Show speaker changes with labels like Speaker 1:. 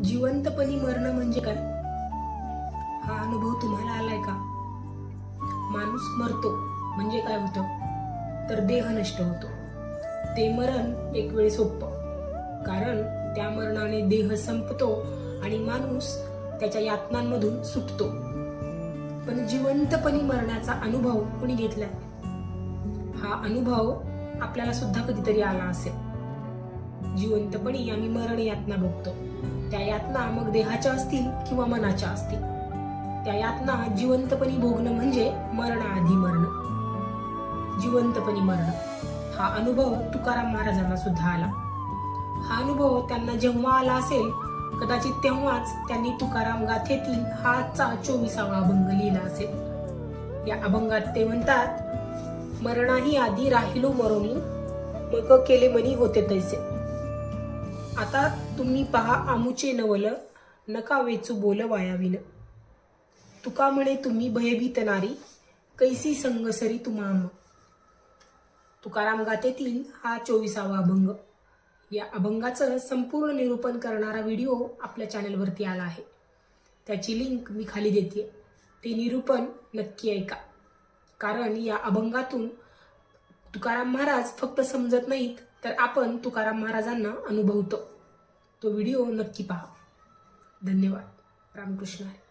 Speaker 1: जिवंतपणी मरणं म्हणजे काय? हा अनुभव तुम्हाला आलाय का? माणूस मरतो म्हणजे काय होतं तर देह नष्ट होतो. ते मरण एक वेळ सोपं, कारण त्या मरणाने देह संपतो आणि माणूस त्याच्या यातनांमधून सुटतो. पण जिवंतपणी मरण्याचा अनुभव कोणी घेतलाय? हा अनुभव आपल्याला सुद्धा कधीतरी आला असेल. जिवंतपणी आम्ही मरण यातना भोगतो. त्या यातना मग देहाच्या असतील किंवा मनाच्या असतील. त्या यातना जिवंतपणी भोगणं म्हणजे मरणाआधी मरणं. जिवंतपणी मरणं हा अनुभव तुकाराम महाराजांना सुद्धा आला. हा अनुभव त्यांना जेव्हा आला असेल कदाचित तेव्हाच त्यांनी तुकाराम गाथेतील हा 24वा अभंग लिहिला असेल. या अभंगात ते म्हणतात, मरणाही आधी राहिलो मरोनी, मग केले मनी होते तैसे. आता तुम्ही पहा आमुचे नवल, नका वेचू बोल वायाविन. तुका म्हणे तुम्ही भयभीत नारी, कैसी संगसरी तुम्हाम. तुकाराम गाथेतील हा 24वा अभंग. या अभंगाचं संपूर्ण निरूपण करणारा व्हिडिओ आपल्या चॅनलवरती आला आहे. त्याची लिंक मी खाली देते. ते निरूपण नक्की ऐका, कारण या अभंगातून तुकाराम महाराज फक्त समजत नाहीत तर आपण तुकाराम महाराजांना अनुभवतो. तो व्हिडिओ नक्की पहा. धन्यवाद. रामकृष्ण हरी.